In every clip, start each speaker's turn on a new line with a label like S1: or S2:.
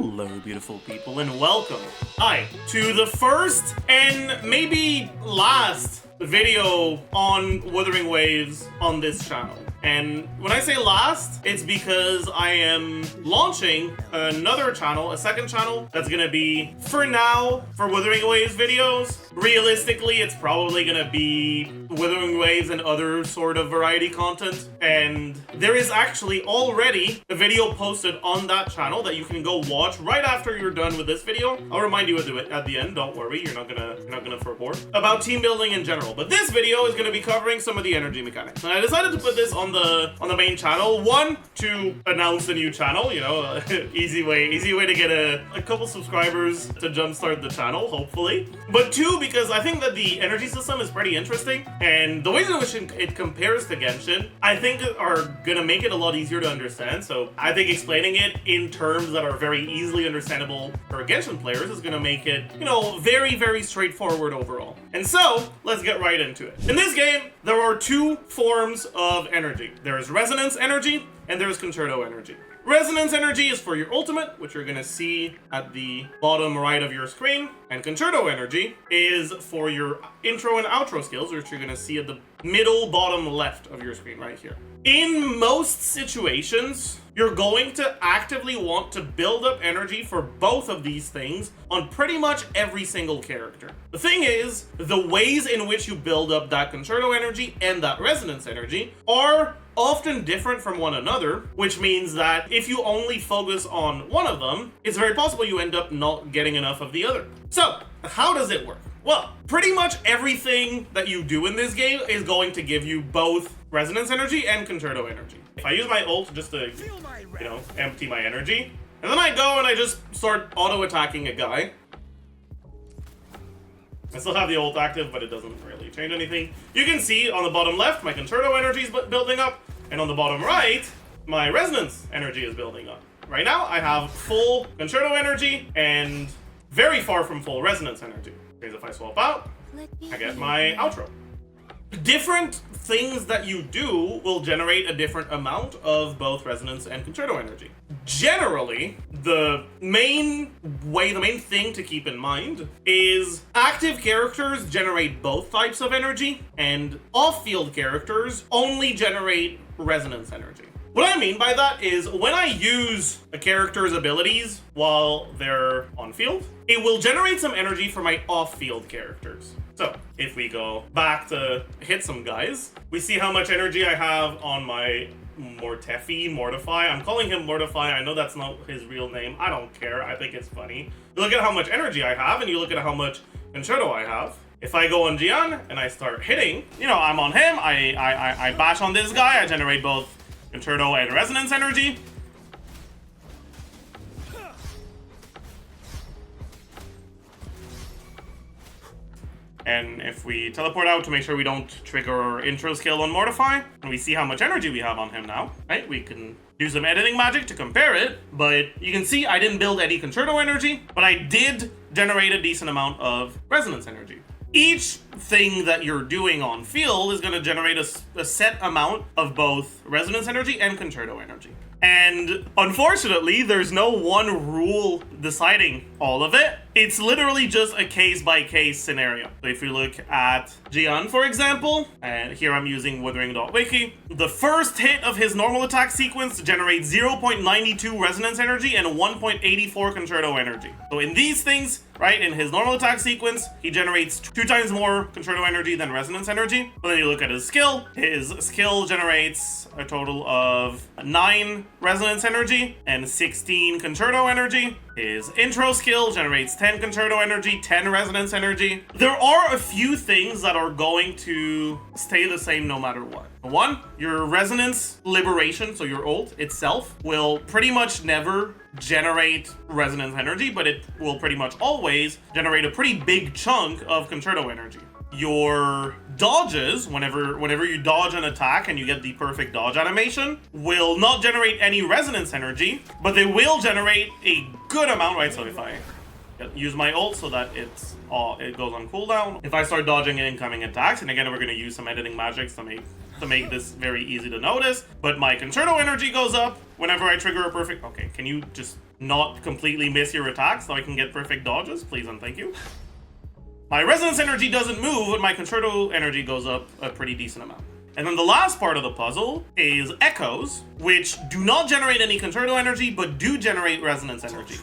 S1: Hello, beautiful people, and welcome, to the first and maybe last video on Wuthering Waves on this channel. And when I say last, it's because I am launching another channel, a second channel, that's gonna be, for now, for Wuthering Waves videos. Realistically, it's probably gonna be Wuthering Waves and other sort of variety content. And there is actually already a video posted on that channel that you can go watch right after you're done with this video. I'll remind you at the end, don't worry, you're not gonna forget about team building in general. But this video is gonna be covering some of the energy mechanics. And I decided to put this on the main channel. One, to announce the new channel, you know, easy way to get a couple subscribers to jumpstart the channel, hopefully. But two, because I think that the energy system is pretty interesting, and the ways in which it compares to Genshin, I think are gonna make it a lot easier to understand. So I think explaining it in terms that are very easily understandable for Genshin players is gonna make it, you know, very, very straightforward overall. And so, let's get right into it. In this game, there are two forms of energy. There is resonance energy, and there is concerto energy. Resonance energy is for your ultimate, which you're gonna see at the bottom right of your screen, and concerto energy is for your intro and outro skills, which you're gonna see at the middle bottom left of your screen right here. In most situations, you're going to actively want to build up energy for both of these things on pretty much every single character. The thing is, the ways in which you build up that concerto energy and that resonance energy are often different from one another, which means that if you only focus on one of them, it's very possible you end up not getting enough of the other. So, how does it work? Well, pretty much everything that you do in this game is going to give you both resonance energy and concerto energy. If I use my ult just to, you know, empty my energy, and then I go and I just start auto-attacking a guy. I still have the ult active, but it doesn't really change anything. You can see on the bottom left, my concerto energy is building up, and on the bottom right, my resonance energy is building up. Right now, I have full concerto energy and very far from full resonance energy. Because if I swap out, I get my outro. Different things that you do will generate a different amount of both resonance and concerto energy. Generally, the main thing to keep in mind is active characters generate both types of energy, and off-field characters only generate resonance energy. What I mean by that is when I use a character's abilities while they're on field, it will generate some energy for my off-field characters. So if we go back to hit some guys, we see how much energy I have on my Mortefi. I'm calling him Mortefi. I know that's not his real name. I don't care. I think it's funny. You look at how much energy I have, and you look at how much concerto I have. If I go on Gian and I start hitting, you know, I'm on him. I bash on this guy. I generate both concerto and resonance energy. And if we teleport out to make sure we don't trigger our intro skill on Mortefi, and we see how much energy we have on him now, right? We can do some editing magic to compare it, but you can see I didn't build any concerto energy, but I did generate a decent amount of resonance energy. Each thing that you're doing on field is going to generate a set amount of both resonance energy and concerto energy. And unfortunately, there's no one rule deciding all of it. It's literally just a case-by-case scenario. So if we look at Gian, for example, and here I'm using Wuthering.wiki, the first hit of his normal attack sequence generates 0.92 resonance energy and 1.84 concerto energy. So in these things, right, in his normal attack sequence, he generates 2 times more concerto energy than resonance energy. But then you look at his skill generates a total of 9 resonance energy and 16 concerto energy. His intro skill generates 10 concerto energy, 10 resonance energy. There are a few things that are going to stay the same no matter what. One, your resonance liberation, so your ult itself, will pretty much never generate resonance energy, but it will pretty much always generate a pretty big chunk of concerto energy. Your dodges, whenever you dodge an attack and you get the perfect dodge animation, will not generate any resonance energy, but they will generate a good amount, right? So if I use my ult so that it goes on cooldown, if I start dodging incoming attacks, and again, we're going to use some editing magics to make this very easy to notice, but my concerto energy goes up whenever I trigger a perfect... Okay, can you just not completely miss your attacks so I can get perfect dodges, please and thank you. My resonance energy doesn't move, but my concerto energy goes up a pretty decent amount. And then the last part of the puzzle is echoes, which do not generate any concerto energy, but do generate resonance energy.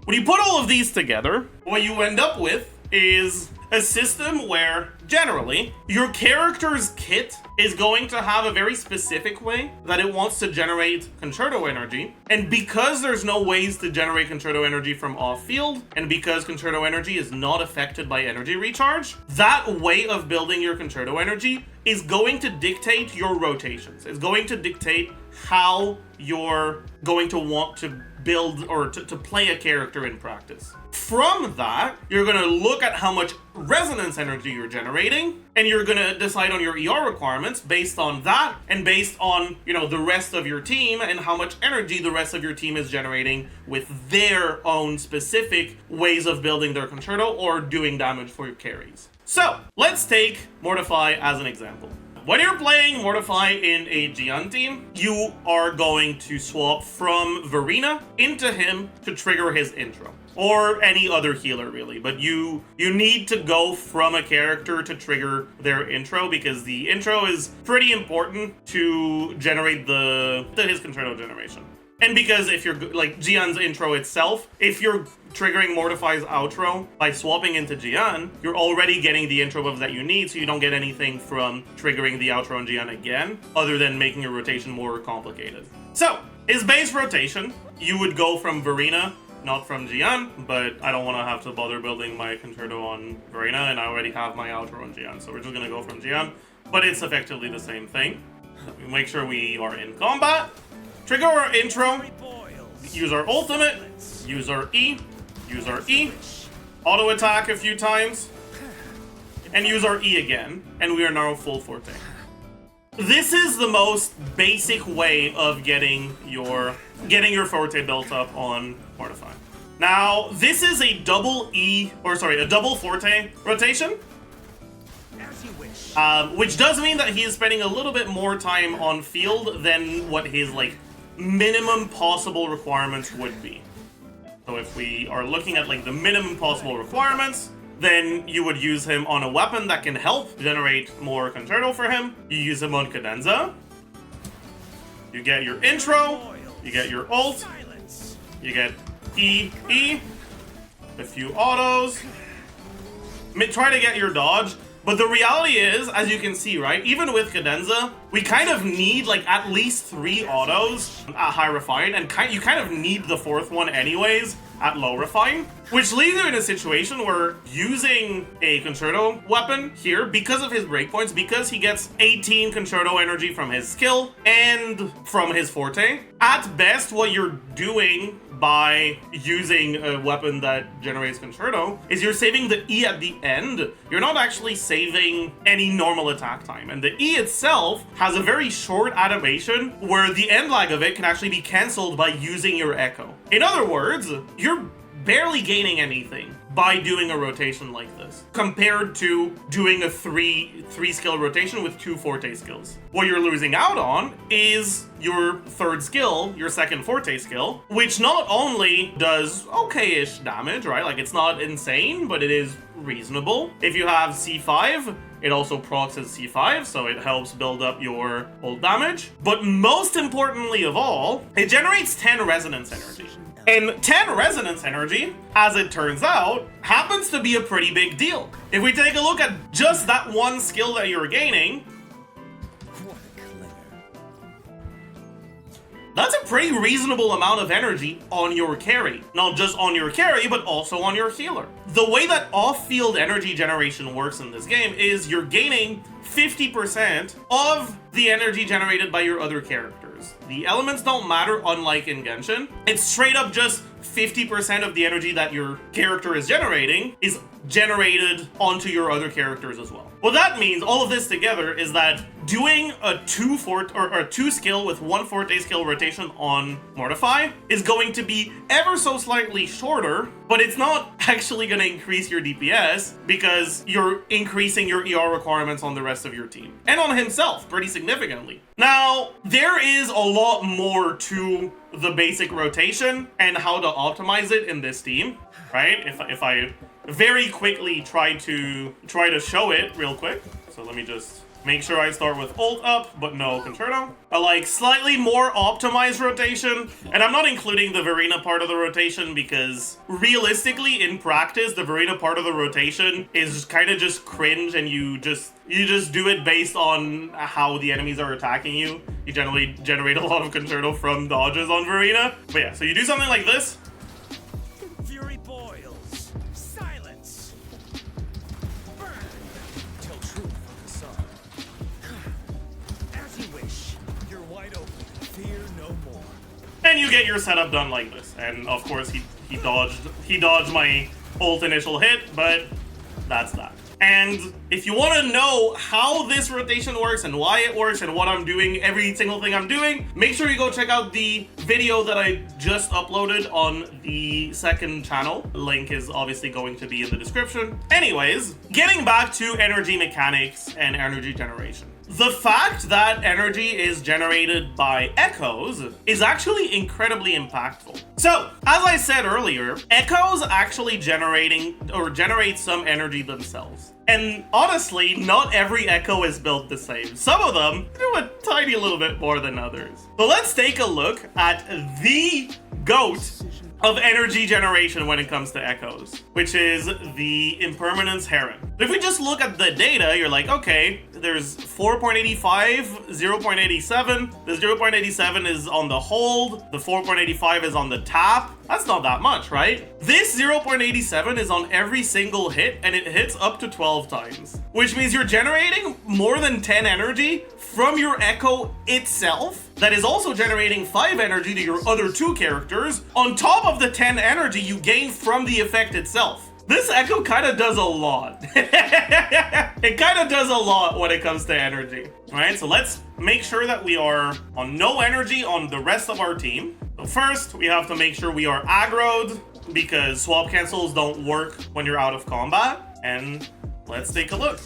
S1: When you put all of these together, what you end up with is a system where, generally, your character's kit is going to have a very specific way that it wants to generate concerto energy. And because there's no ways to generate concerto energy from off-field, and because concerto energy is not affected by energy recharge, that way of building your concerto energy is going to dictate your rotations. It's going to dictate how you're going to want to build or to play a character in practice. From that, you're going to look at how much resonance energy you're generating, and you're going to decide on your ER requirements based on that and based on, the rest of your team and how much energy the rest of your team is generating with their own specific ways of building their concerto or doing damage for your carries. So, let's take Mortefi as an example. When you're playing Mortefi in a Gian team, you are going to swap from Verena into him to trigger his intro. Or any other healer, really. But you need to go from a character to trigger their intro, because the intro is pretty important to generate his concerto generation. And because if you're, like, Gian's intro itself, if you're triggering Mortefi's outro by swapping into Gian, you're already getting the intro buffs that you need, so you don't get anything from triggering the outro on Gian again, other than making your rotation more complicated. So, his base rotation, you would go from Verena, not from Gian, but I don't want to have to bother building my concerto on Verena, and I already have my outro on Gian, so we're just going to go from Gian, but it's effectively the same thing. We make sure we are in combat, trigger our intro, use our ultimate, use our E, auto attack a few times, and use our E again, and we are now full forte. This is the most basic way of getting your forte built up on Mortefi. Now, this is a double forte rotation. Which does mean that he is spending a little bit more time on field than what his, minimum possible requirements would be. So if we are looking at, the minimum possible requirements, then you would use him on a weapon that can help generate more concerto for him. You use him on Cadenza. You get your intro, you get your ult, you get E, a few autos, try to get your dodge. But the reality is, as you can see, right, even with Cadenza, we kind of need, at least 3 autos at high refine, and you kind of need the 4th one anyways at low refine, which leaves you in a situation where using a concerto weapon here, because of his breakpoints, because he gets 18 concerto energy from his skill and from his forte, at best what you're doing by using a weapon that generates concerto is you're saving the E at the end. You're not actually saving any normal attack time. And the E itself has a very short animation where the end lag of it can actually be cancelled by using your echo. In other words, you're barely gaining anything by doing a rotation like this, compared to doing a three skill rotation with 2 forte skills. What you're losing out on is your 3rd skill, your 2nd forte skill, which not only does okay-ish damage, right? It's not insane, but it is reasonable. If you have C5, it also procs as C5, so it helps build up your ult damage. But most importantly of all, it generates 10 resonance energy. And 10 resonance energy, as it turns out, happens to be a pretty big deal. If we take a look at just that one skill that you're gaining, that's a pretty reasonable amount of energy on your carry. Not just on your carry, but also on your healer. The way that off-field energy generation works in this game is you're gaining 50% of the energy generated by your other characters. The elements don't matter, unlike in Genshin. It's straight up just 50% of the energy that your character is generating is generated onto your other characters as well. What that means, all of this together, is that doing a 2 skill with 1 forte skill rotation on Mortefi is going to be ever so slightly shorter, but it's not actually going to increase your DPS because you're increasing your ER requirements on the rest of your team and on himself pretty significantly. Now, there is a lot more to the basic rotation and how to optimize it in this team, right? If I very quickly try to show it real quick. So let me just make sure I start with ult up, but no concerto. A like slightly more optimized rotation. And I'm not including the Verena part of the rotation because realistically in practice, the Verena part of the rotation is kind of just cringe, and you just do it based on how the enemies are attacking you. You generally generate a lot of concerto from dodges on Verena. But yeah, so you do something like this. And you get your setup done like this. And of course he dodged my ult initial hit, but that's that. And if you want to know how this rotation works and why it works and what I'm doing, every single thing I'm doing, make sure you go check out the video that I just uploaded on the second channel. The link is obviously going to be in the description. Anyways, getting back to energy mechanics and energy generation. The fact that energy is generated by echoes is actually incredibly impactful. So, as I said earlier, echoes actually generate some energy themselves. And honestly, not every echo is built the same. Some of them do a tiny little bit more than others. So let's take a look at the GOAT of energy generation when it comes to echoes, which is the Impermanence Heron. If we just look at the data, you're like, okay, there's 4.85, 0.87. The 0.87 is on the hold. The 4.85 is on the tap. That's not that much, right? This 0.87 is on every single hit, and it hits up to 12 times, which means you're generating more than 10 energy from your echo itself. That is also generating 5 energy to your other 2 characters on top of the 10 energy you gain from the effect itself. This echo kind of does a lot. It kind of does a lot when it comes to energy. All right, so let's make sure that we are on no energy on the rest of our team. So first, we have to make sure we are aggroed because swap cancels don't work when you're out of combat. And let's take a look.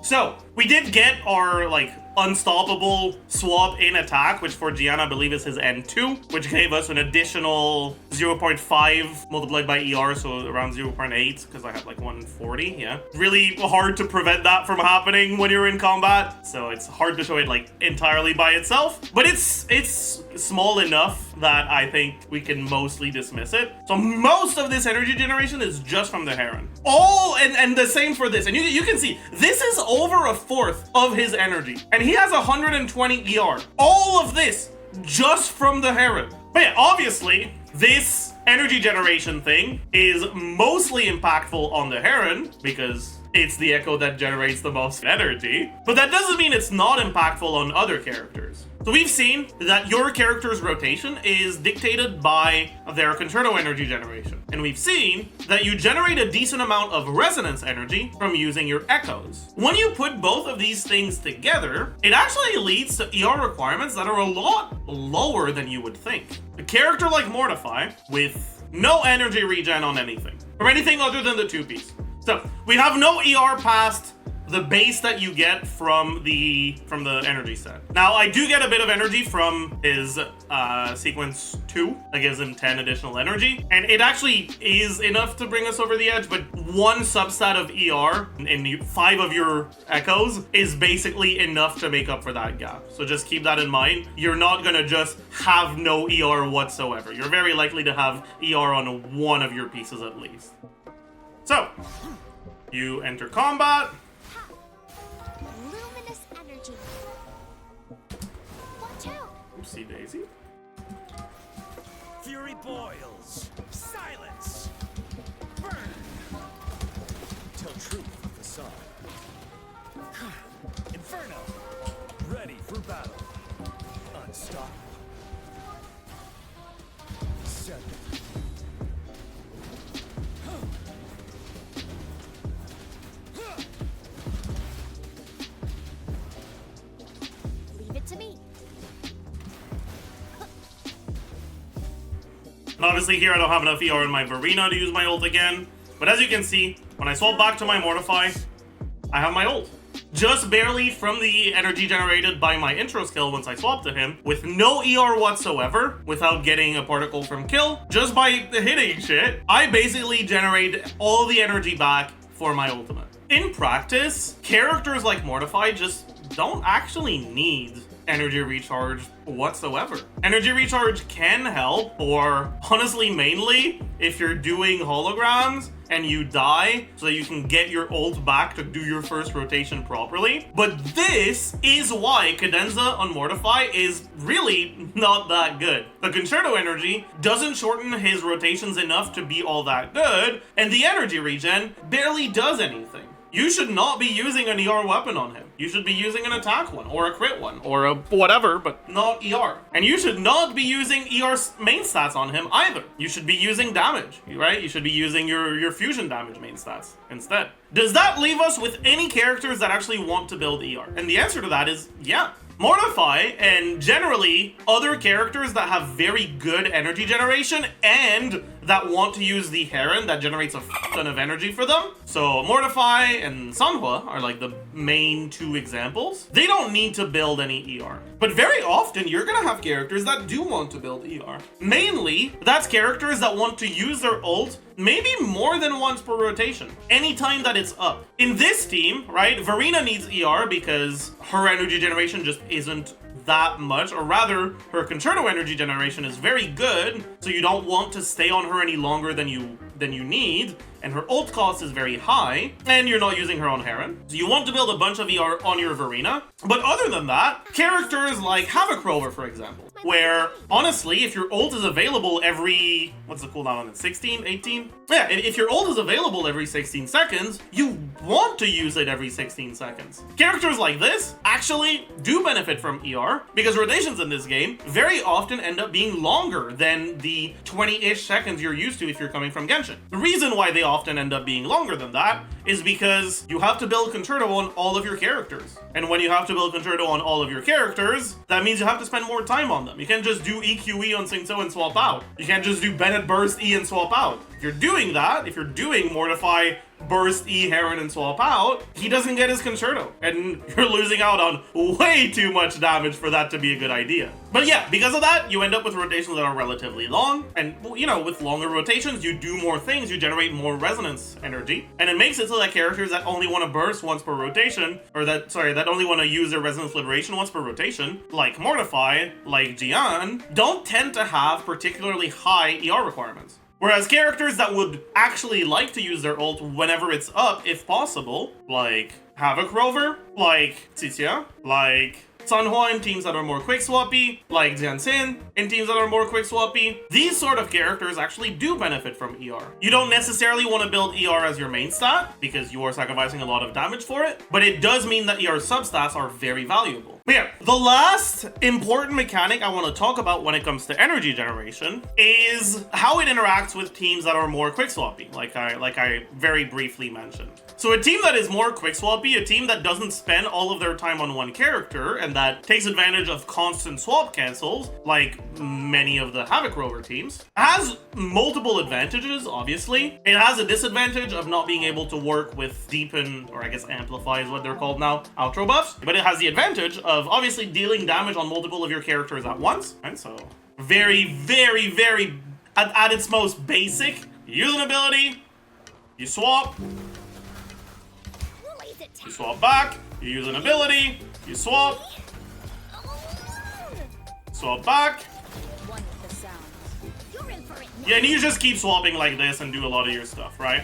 S1: So, we did get our, like, unstoppable swap in attack, which for Gian, I believe is his N2, which gave us an additional 0.5 multiplied by ER, so around 0.8, because I have, like, 140, yeah. Really hard to prevent that from happening when you're in combat, so it's hard to show it, like, entirely by itself. But it's small enough that I think we can mostly dismiss it. So most of this energy generation is just from the Heron. And the same for this. And you can see, this is over a fourth of his energy. And he has 120 ER. All of this just from the Heron. But yeah, obviously, this energy generation thing is mostly impactful on the Heron because it's the echo that generates the most energy. But that doesn't mean it's not impactful on other characters. So we've seen that your character's rotation is dictated by their concerto energy generation. And we've seen that you generate a decent amount of resonance energy from using your echoes. When you put both of these things together, it actually leads to ER requirements that are a lot lower than you would think. A character like Mortefi, with no energy regen on anything, or anything other than the 2-piece. So we have no ER past the base that you get from the energy set. Now, I do get a bit of energy from his sequence 2 that gives him 10 additional energy, and it actually is enough to bring us over the edge, but 1 substat of ER in 5 of your echoes is basically enough to make up for that gap. So just keep that in mind. You're not gonna just have no ER whatsoever. You're very likely to have ER on 1 of your pieces at least. So, you enter combat. Oopsie daisy.
S2: Fury boils. Silence. Burn. Tell truth with the sun. Inferno. Ready for battle. Unstoppable. danger.
S3: Leave it to me.
S1: And obviously here I don't have enough ER in my Verena to use my ult again. But as you can see, when I swap back to my Mortefi, I have my ult. Just barely from the energy generated by my intro skill once I swap to him, with no ER whatsoever, without getting a particle from kill, just by hitting shit, I basically generate all the energy back for my ultimate. In practice, characters like Mortefi just don't actually need energy recharge whatsoever. Energy recharge can help, or honestly mainly, if you're doing holograms and you die so that you can get your ult back to do your first rotation properly. But this is why Cadenza on Mortefi is really not that good. The Concerto energy doesn't shorten his rotations enough to be all that good, and the energy regen barely does anything. You should not be using an ER weapon on him. You should be using an attack one, or a crit one, or a whatever, but not ER. And you should not be using ER main stats on him either. You should be using damage, right? You should be using your fusion damage main stats instead. Does that leave us with any characters that actually want to build ER? And the answer to that is yeah. Mortefi, and generally other characters that have very good energy generation and that want to use the Heron that generates a ton of energy for them. So Mortefi and Sanhua are like the main two examples. They don't need to build any ER. But very often you're gonna have characters that do want to build ER. Mainly, that's characters that want to use their ult maybe more than once per rotation, anytime that it's up. In this team, right, Verena needs ER because her energy generation just isn't that much, or rather, her Concerto energy generation is very good, so you don't want to stay on her any longer than you need, and her ult cost is very high, and you're not using her on Heron. So you want to build a bunch of ER on your Verena. But other than that, characters like Havoc Rover, for example, where honestly, if your ult is available every, what's the cooldown on it, 16, 18? Yeah, if your ult is available every 16 seconds, you want to use it every 16 seconds. Characters like this actually do benefit from ER, because rotations in this game very often end up being longer than the 20-ish seconds you're used to if you're coming from Genshin. The reason why they often end up being longer than that is because you have to build Concerto on all of your characters. And when you have to build Concerto on all of your characters, that means you have to spend more time on them. You can't just do EQE on Sing So and swap out. You can't just do Bennett Burst E and swap out. If you're doing that, if you're doing Mortefi Burst E Heron and swap out, he doesn't get his Concerto, and you're losing out on way too much damage for that to be a good idea. But yeah, because of that, you end up with rotations that are relatively long, and you know, with longer rotations, you do more things, you generate more resonance energy, and it makes it so that characters that only want to burst once per rotation, or that only want to use their resonance liberation once per rotation, like Mortefi, like Jian, don't tend to have particularly high ER requirements. Whereas characters that would actually like to use their ult whenever it's up, if possible, like Havoc Rover, like Xixia, like Sanhua in teams that are more quick swappy, like Jianxin in teams that are more quick swappy, these sort of characters actually do benefit from ER. You don't necessarily want to build ER as your main stat, because you are sacrificing a lot of damage for it, but it does mean that ER substats are very valuable. But yeah, the last important mechanic I want to talk about when it comes to energy generation is how it interacts with teams that are more quick swappy, like I very briefly mentioned. So a team that is more quick swappy, a team that doesn't spend all of their time on one character, and that takes advantage of constant swap cancels, like many of the Havoc Rover teams, has multiple advantages, obviously. It has a disadvantage of not being able to work with deepen, or I guess amplify is what they're called now, outro buffs, but it has the advantage of obviously dealing damage on multiple of your characters at once, and so very, very, very, at its most basic, you use an ability, you swap back, you use an ability, you swap back. Yeah, and you just keep swapping like this and do a lot of your stuff, right?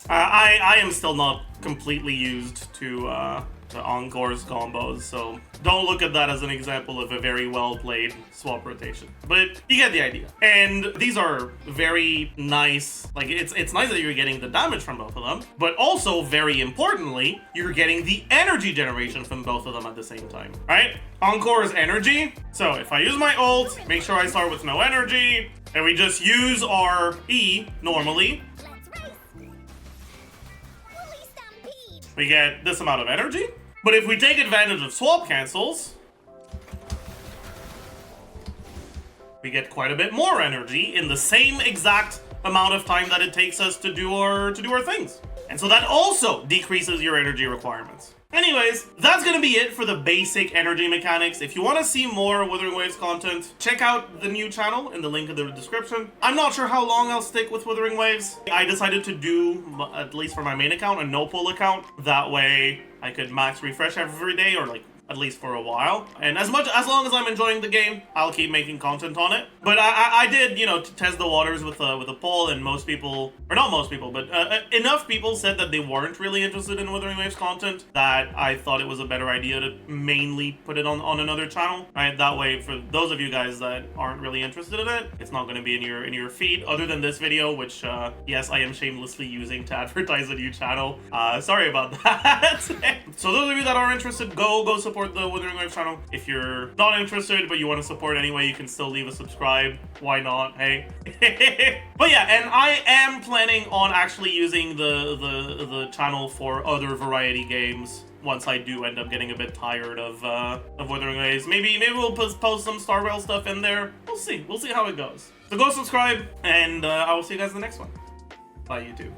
S1: I am still not completely used to the Encore's combos, so don't look at that as an example of a very well played swap rotation. But you get the idea. And these are very nice, like it's nice that you're getting the damage from both of them, but also very importantly, you're getting the energy generation from both of them at the same time, right? Encore's energy. So if I use my ult, make sure I start with no energy, And we just use our E normally. We get this amount of energy. But if we take advantage of swap cancels, we get quite a bit more energy in the same exact amount of time that it takes us to do our things. And so that also decreases your energy requirements. Anyways, that's gonna be it for the basic energy mechanics. If you want to see more Wuthering Waves content, check out the new channel in the link in the description. I'm not sure how long I'll stick with Wuthering Waves. I decided to do, at least for my main account, a no-pull account. That way I could max refresh every day, or like at least for a while. And as long as I'm enjoying the game, I'll keep making content on it. But I did, you know, to test the waters with a poll, and most people, or not most people, but enough people said that they weren't really interested in Wuthering Waves content, that I thought it was a better idea to mainly put it on another channel. Right? That way, for those of you guys that aren't really interested in it, it's not going to be in your feed, other than this video, which yes, I am shamelessly using to advertise a new channel. Sorry about that. So those of you that are interested, go support the Wuthering Waves channel. If you're not interested but you want to support anyway, you can still leave a subscribe. Why not? Hey. But yeah, and I am planning on actually using the channel for other variety games once I do end up getting a bit tired of Wuthering Waves. Maybe we'll post some Star Rail stuff in there. We'll see how it goes. So go subscribe, and I will see you guys in the next one. Bye, YouTube.